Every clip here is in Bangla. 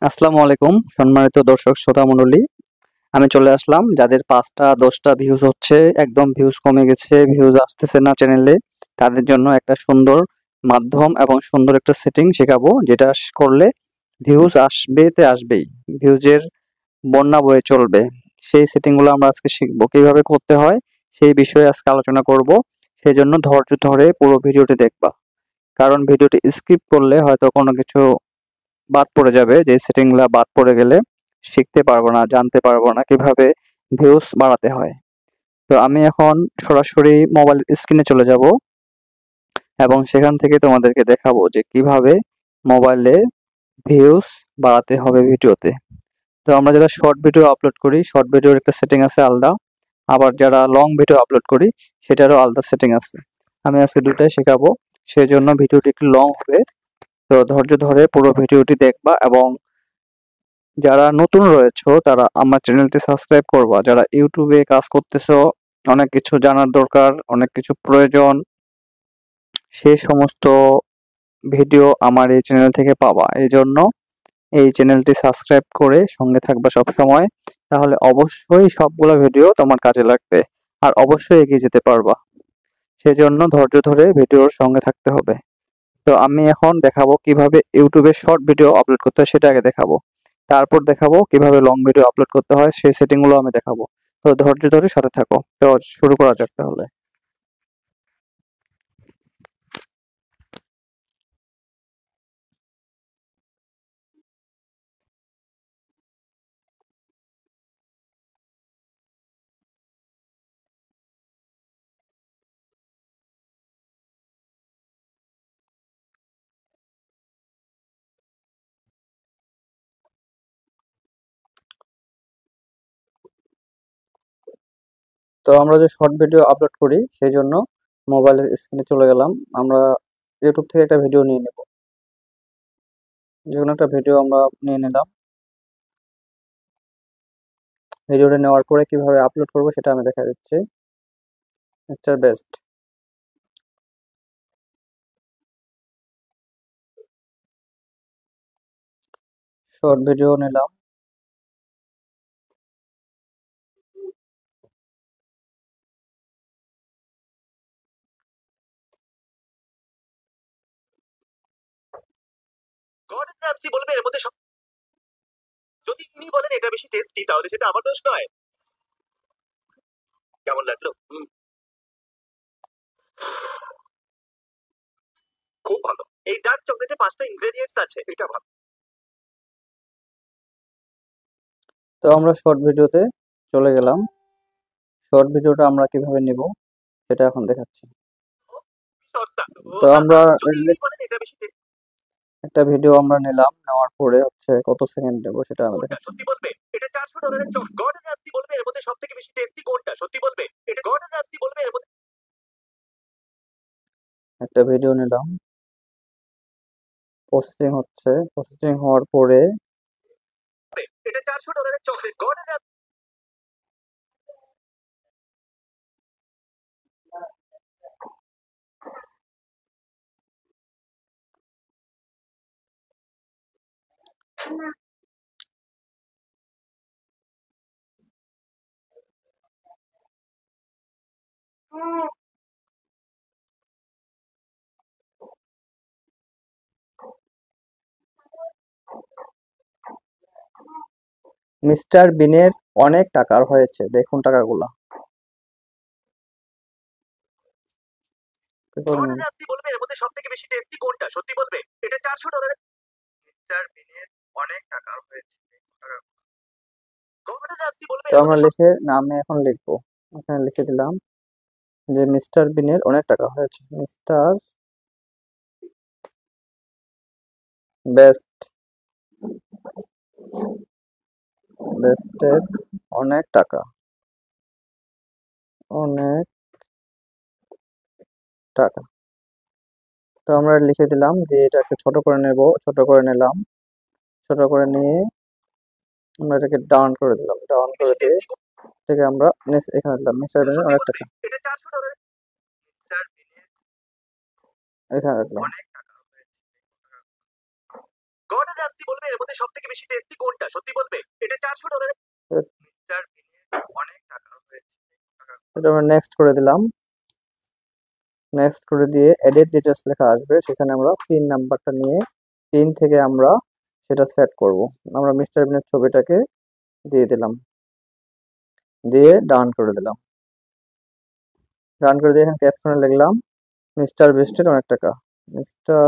আসসালামু আলাইকুম সম্মানিত দর্শক শ্রোতা মণ্ডলী। আমি চলে আসলাম যাদের ৫টা ১০টা ভিউজ হচ্ছে, একদম ভিউজ কমে গেছে, ভিউজ আসতেছে না চ্যানেলে। তাদের জন্য একটা সুন্দর মাধ্যম এবং সুন্দর একটা সেটিং শেখাবো, যেটা করলে ভিউজ আসবেতে আসবেই। ভিউজের বন্যা বয়ে চলবে। সেই সেটিং গুলো আমরা আজকে শিখবো কিভাবে করতে হয়, সেই বিষয়ে আজকে আলোচনা করব। সেজন্য ধৈর্য ধরে পুরো ভিডিওটি দেখবা, কারণ ভিডিওটি স্কিপ করলে হয়তো কোনো কিছু বাদ পড়ে যাবে। যে সেটিং গুলা বাদ পড়ে গেলে শিখতে পারবো না, জানতে পারবো না কিভাবে ভিউজ বাড়াতে হয়। তো আমি এখন সরাসরি মোবাইল স্ক্রিনে চলে যাব এবং সেখান থেকে তোমাদেরকে দেখাবো যে কিভাবে মোবাইলে ভিউজ বাড়াতে হবে ভিডিওতে। তো আমরা যারা শর্ট ভিডিও আপলোড করি, শর্ট ভিডিওর একটা সেটিং আছে আলাদা, আবার যারা লং ভিডিও আপলোড করি সেটারও আলাদা সেটিং আছে। আমি আজকে দুটাই শেখাবো, সেজন্য ভিডিওটি একটু লং হবে। তো ধৈর্য ধরে পুরো ভিডিওটি দেখবা এবং যারা নতুন রয়েছো তারা আমার চ্যানেলটি সাবস্ক্রাইব করবা। যারা ইউটিউবে কাজ করতেছো, অনেক কিছু জানার দরকার, অনেক কিছু প্রয়োজন, সেই সমস্ত ভিডিও আমার এই চ্যানেল থেকে পাবা। এই জন্য এই চ্যানেলটি সাবস্ক্রাইব করে সঙ্গে থাকবা সব সময়। তাহলে অবশ্যই সবগুলো ভিডিও তোমার কাজে লাগবে আর অবশ্যই এগিয়ে যেতে পারবা। সেজন্য ধৈর্য ধরে ভিডিওর সঙ্গে থাকতে হবে। তো আমি এখন দেখাবো কিভাবে ইউটিউবে শর্ট ভিডিও আপলোড করতে হয়, সেটা আগে দেখাবো। তারপর দেখাবো কিভাবে লং ভিডিও আপলোড করতে হয়, সেই সেটিং গুলো আমি দেখাবো। তো ধৈর্য ধরে সাথে থাকো। তো শুরু করা যাক তাহলে। তো আমরা যে শর্ট ভিডিও আপলোড করি সেই জন্য মোবাইলের স্ক্রিনে চলে গেলাম। আমরা ইউটিউব থেকে একটা ভিডিও নিয়ে নেব, যে কোনো একটা ভিডিও আমরা নিয়ে নিলাম। ভিডিওটা নেওয়ার পরে কিভাবে আপলোড করব সেটা আমি দেখা দিচ্ছি। মিস্টার বেস্ট শর্ট ভিডিও নিলাম। গর্ডন ramsay বলবে এর মধ্যে যদি ইনি বলেন এটা বেশি টেস্টি তাহলে সেটা আমার দোষ নয়। কেমন লাগলো? খুব ভালো। এই ডার্ক চকলেটে 5টা ইনগ্রেডিয়েন্টস আছে, এটা ভালো। তো আমরা শর্ট ভিডিওতে চলে গেলাম। শর্ট ভিডিওটা আমরা কিভাবে নিব সেটা এখন দেখাচ্ছি। সস্তা। তো আমরা যদি ইনি বলেন এটা বেশি টেস্টি একটা ভিডিও আমরা নিলাম, নেওয়ার পরে হচ্ছে কত সেকেন্ড নেব সেটা আমি কোনটা দেখাচ্ছি। সত্যি বলবে? এটা $400 চক। গর্ডন ramsay বলবে এর মধ্যে সবথেকে বেশি টেস্টি কোনটা সত্যি বলবে? এটা গর্ডন ramsay বলবে এর মধ্যে একটা ভিডিও নিলাম, প্রসেসিং হচ্ছে। প্রসেসিং হওয়ার পরে এটা $400 চকলেট। গর্ডন ramsay মিস্টার বিনের অনেক টাকার হয়েছে, দেখুন টাকাগুলা। কি করে গর্ডন নিন? ramsay বলবে এর মধ্যে সবথেকে বেশি টেস্টি কোনটা সত্যি বলবে? এটা $400। মিস্টার বিনের অনেক টাকা হয়েছে। গর্ডন ramsay বলবে তো এর আমরা মধ্যে লিখে না, আমি এখন লিখবো। এখানে লিখে দিলাম যে মিস্টার বিনের অনেক টাকা হয়েছে। মিস্টার বেস্ট বেস্টের অনেক টাকা, অনেক টাকা। তো আমরা লিখে দিলাম যে এটাকে ছোট করে নেব। ছোট করে নিলাম। ছোট করে নিয়ে আমরা এটাকে ডাউন করে দিলাম। ডাউন করে বেশি দিয়ে টেস্টি এটাকে আমরা এখানে দিলাম মিস্টার বিনের সত্যি অনেক বলবে? টাকা, এটা $400। মিস্টার বিনের এখানে রাখলাম। অনেক টাকা হয়েছে। গর্ডন রামসি বলবে এর মধ্যে সবথেকে বেশি টেস্টি কোনটা, সত্যি বলবে? এটা $400। মিস্টার বিনের অনেক টাকা হয়েছে। এটা আমরা নেক্সট করে দিলাম। নেক্সট করে দিয়ে এডিট ডিটেলস লেখা আসবে, সেখানে আমরা পিন নাম্বারটা নিয়ে পিন থেকে আমরা সেটা সেট করব। আমরা মিস্টার বিনের ছবিটাকে দিয়ে দিলাম, দিয়ে ডান করে দিলাম। ডান করে দিয়ে এখানে ক্যাপশনে লিখলাম মিস্টার বেস্টের অনেক টাকা। মিস্টার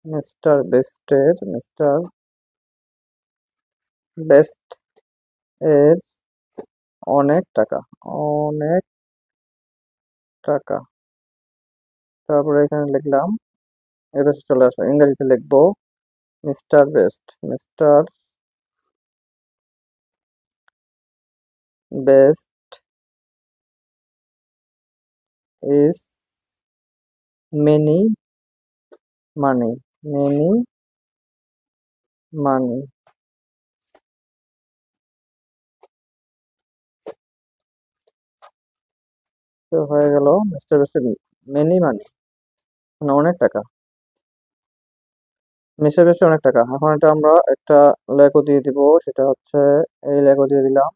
মিস্টার বেস্ট এর অনেক টাকা, অনেক টাকা। তারপরে এখানে লিখলাম, এবার চলে আসলো ইংরেজিতে লিখবো mister best is many money, many money. তো হয়ে গেল মিস্টার বেস্ট মেনি মানি, মানে অনেক টাকা। মিস্টার বেস্ট অনেক টাকা। এখন এটা আমরা একটা লেগো দিয়ে দিব, সেটা হচ্ছে এই লেগো দিয়ে দিলাম,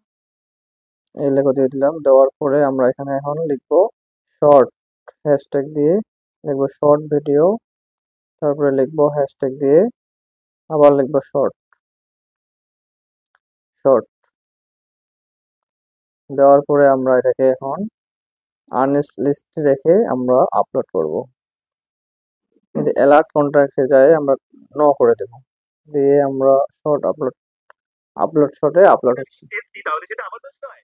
এই লেগো দিয়ে দিলাম। দেওয়ার পরে আমরা এখানে এখন লিখবো শর্ট, হ্যাশট্যাগ দিয়ে লিখবো শর্ট ভিডিও। তারপরে লিখবো হ্যাশট্যাগ দিয়ে আবার লিখবো শর্ট, শর্ট। দেওয়ার পরে আমরা এটাকে এখন আর্নেস্ট লিস্টে রেখে আমরা আপলোড করব। কিন্তু অ্যালার্ট কন্ট্রাক্টে যায় আমরা নো করে দেব, দিয়ে আমরা শর্ট আপলোড শর্টে আপলোড হচ্ছে। টেস্টি, তাহলে সেটা আমার দোষ নয়।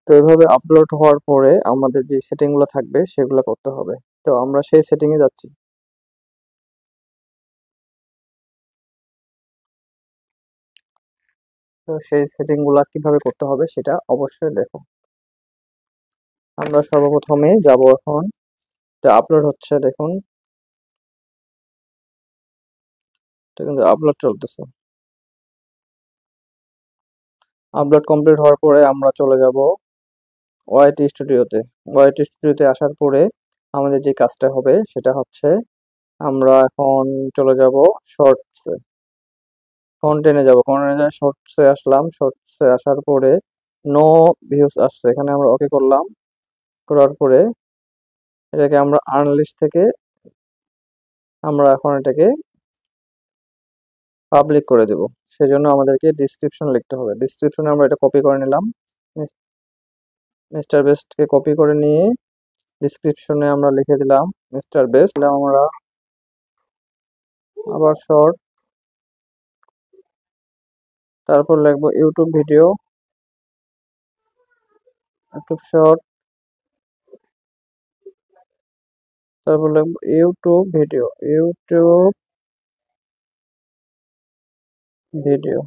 তো এইভাবে আপলোড হওয়ার পরে আমাদের যে সেটিং গুলো থাকবে সেগুলো করতে হবে। তো আমরা সেই সেটিং এ যাচ্ছি। তো সেই সেটিং গুলা কিভাবে করতে হবে সেটা অবশ্যই দেখো। আমরা সর্বপ্রথমে যাব এখন, আপলোড হচ্ছে দেখুন, এটা কিন্তু আপলোড চলতেছে। আপলোড কমপ্লিট হওয়ার পরে আমরা চলে যাব ওয়াইটি স্টুডিওতে। ওয়াইটি স্টুডিওতে আসার পরে আমাদের যে কাজটা হবে সেটা হচ্ছে আমরা এখন চলে যাব শর্টসে, কন্টেন্টে যাব, কন্টেন্টে শর্টসে আসলাম। শর্টসে আসার পরে নো ভিউজ আসছে, এখানে আমরা ওকে করলাম। করার পরে এটাকে আমরা আর্ন লিস্ট থেকে আমরা এখন এটাকে পাবলিক করে দেব। সেজন্য আমাদেরকে ডিসক্রিপশন লিখতে হবে। ডিসক্রিপশনে আমরা এটা কপি করে নিলাম, মিস্টার বেস্টকে কপি করে নিয়ে ডিসক্রিপশনে আমরা লিখে দিলাম মিস্টার বেস্ট। আমরা আবার শর্ট, তারপর লিখবো ইউটিউব ভিডিও, ইউটিউব শর্ট, তারপর লিখবো ইউটিউব ভিডিও, ইউটিউব ভিডিও।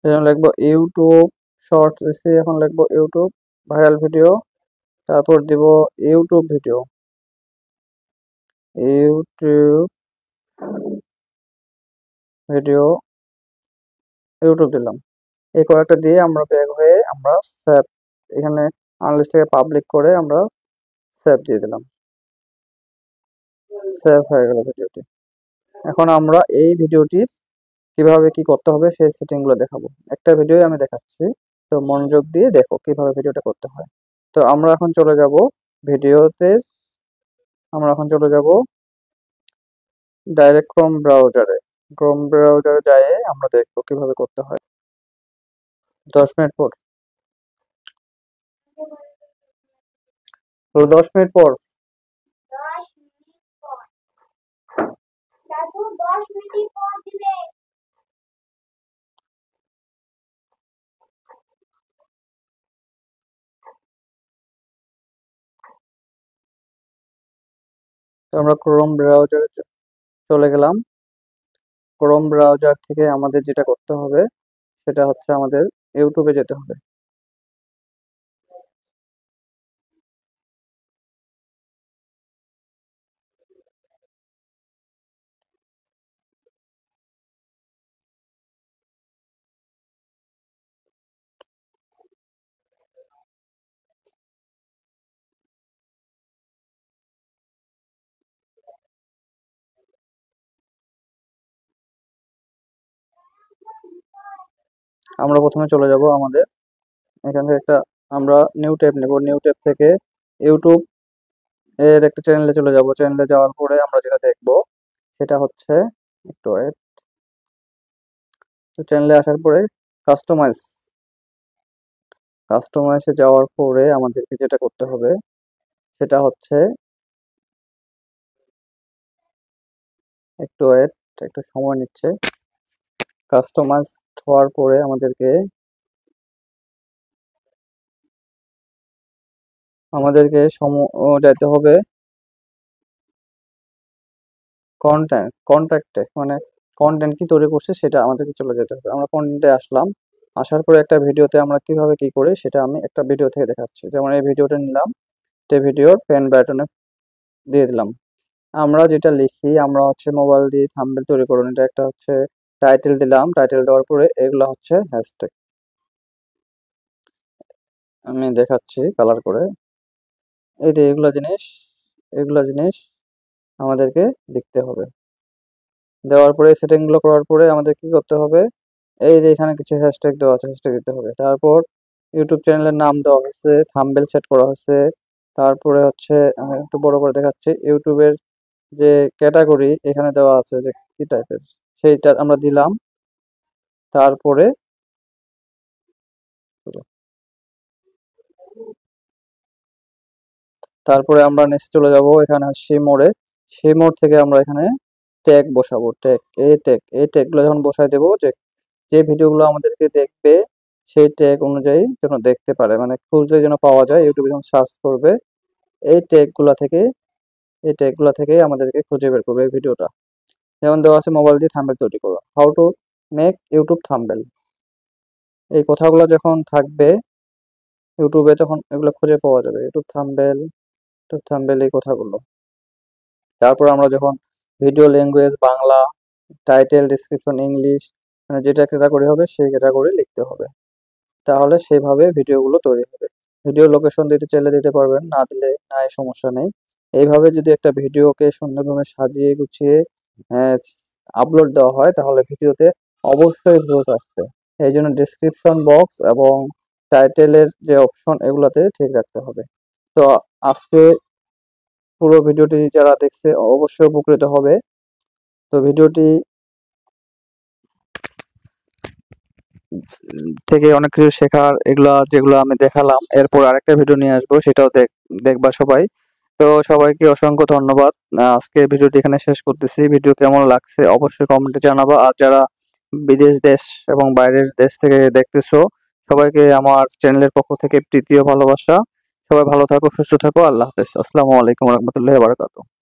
এখন লিখবো ইউটিউব শর্ট দিছি, এখন লিখবো ইউটিউব ভাইরাল ভিডিও, তারপর দিব YouTube video, YouTube video, YouTube দিলাম। এই কয়েকটা দিয়ে আমরা ব্যাক হয়ে আমরা সেভ, এখানে আনলিস্ট থেকে পাবলিক করে আমরা সেভ দিয়ে দিলাম। সেভ হয়ে গেল ভিডিওটি। এখন আমরা এই ভিডিওটির কিভাবে কি করতে হবে সেই সেটিং গুলো দেখাবো। একটা ভিডিও আমি দেখাচ্ছি, তো মনোযোগ দিয়ে দেখো কিভাবে ভিডিওটা করতে হয়। তো আমরা এখন চলে যাব ভিডিওতে, আমরা এখন চলে যাব ডাইরেক্ট ব্রাউজারে। ক্রোম ব্রাউজারে যায় আমরা দেখবো কিভাবে করতে হয়। 10 মিনিট পর, 10 মিনিট পর তো আমরা ক্রোম ব্রাউজারে চলে গেলাম। ক্রোম ব্রাউজার থেকে আমাদের যেটা করতে হবে সেটা হচ্ছে আমাদের ইউটিউবে যেতে হবে। আমরা প্রথমে চলে যাব আমাদের এখান থেকে একটা আমরা নিউ ট্যাব নেব। নিউ ট্যাব থেকে ইউটিউব এর একটা চ্যানেলে চলে যাব। চ্যানেলে যাওয়ার পরে আমরা যেটা দেখব সেটা হচ্ছে একটু ওয়েট। তো চ্যানেলে আসার পরে কাস্টমাইজে যাওয়ার পরে আমাদেরকে যেটা করতে হবে সেটা হচ্ছে একটু ওয়েট, একটু সময় নিচ্ছে। কাস্টমাইজ হওয়ার পরে আমাদেরকে যাইতে হবে কন্ট্যাক্টে, মানে কন্টেন্ট কি তৈরি করছে সেটা আমাদেরকে চলে যেতে হবে। আমরা কন্টেন্টে আসলাম। আসার পরে একটা ভিডিওতে আমরা কিভাবে কি করি সেটা আমি একটা ভিডিও থেকে দেখাচ্ছি। যেমন এই ভিডিওটা নিলাম, এই ভিডিওর পেন বাটনে দিয়ে দিলাম। আমরা যেটা লিখি আমরা হচ্ছে মোবাইল দিয়ে থাম্বনেল তৈরি করুন, এটা একটা হচ্ছে টাইটেল দিলাম। টাইটেল দেওয়ার পরে এগুলো হচ্ছে হ্যাশট্যাগ। আমি দেখাচ্ছি কালার করে। এই যে এগুলা জিনিস আমাদেরকে লিখতে হবে। দেওয়ার পরে সেটিং গুলো করার পরে আমাদের কি করতে হবে, এই যে এখানে কিছু হ্যাশট্যাগ দেওয়া আছে, হ্যাশট্যাগ দিতে হবে। তারপর ইউটিউব চ্যানেলের নাম দেওয়া হয়েছে, থাম্বনেল সেট করা হয়েছে। তারপরে হচ্ছে আমি একটু বড় করে দেখাচ্ছি, ইউটিউবের যে ক্যাটাগরি এখানে দেওয়া আছে যে কি টাইপের, সেইটা আমরা দিলাম। তারপরে তারপরে আমরা নেক্সট চলে যাব এখানে সেই মোড়ে। সেই মোড় থেকে আমরা এখানে ট্যাগ বসাবো। এই ট্যাগগুলো যখন বসাই দেবো, যে যে ভিডিওগুলো আমাদেরকে দেখবে সেই ট্যাগ অনুযায়ী যেন দেখতে পারে, মানে খুঁজলে যেন পাওয়া যায়। ইউটিউবে যখন সার্চ করবে এই ট্যাগগুলা থেকে এই ট্যাগগুলা থেকে আমাদেরকে খুঁজে বের করবে এই ভিডিওটা। যেমন দেওয়া আছে মোবাইল দিয়ে থাম্বনেল তৈরি করো, how to make YouTube thumbnail. এই কথাগুলো যখন থাকবে ইউটিউবে তখন এগুলো খুঁজে পাওয়া যাবে, ইউটিউব থাম্বনেল এই কথাগুলো। তারপর আমরা যখন video language Bangla, title description English, মানে যেটা ক্যাটাগরি হবে সেই ক্যাটাগরি লিখতে হবে। তাহলে সেভাবে ভিডিওগুলো তৈরি হবে। ভিডিও লোকেশন দিতে চাইলে দিতে পারবেন, না দিলে নাই, সমস্যা নেই। এইভাবে যদি একটা ভিডিওকে সুন্দরভাবে সাজিয়ে গুছিয়ে আপলোড দেওয়া হয় তাহলে ভিডিওতে অবশ্যই ভিউজ আসবে। এই জন্য ডিসক্রিপশন বক্স এবং টাইটেলের যে অপশন এগুলাতে ঠিক রাখতে হবে। তো আজকে পুরো ভিডিওটি যারা দেখছে অবশ্যই উপকৃত হবে। তো ভিডিওটি থেকে অনেক কিছু শেখার, এগুলা যেগুলো আমি দেখালাম, এরপর আরেকটা ভিডিও নিয়ে আসবো, সেটাও দেখবা সবাই। তো সবাইকে অসংখ্য ধন্যবাদ। আজকের ভিডিওটি এখানে শেষ করতেছি। ভিডিও কেমন লাগছে অবশ্যই কমেন্টে জানাবা। আর যারা বিদেশ দেশ এবং বাইরের দেশ থেকে দেখতেছো সবাইকে আমার চ্যানেলের পক্ষ থেকে প্রীতি ও ভালোবাসা। সবাই ভালো থাকো, সুস্থ থাকো। আল্লাহ হাফেজ। আসসালামু আলাইকুম রহমতুল্লাহ বারাকাতুহু।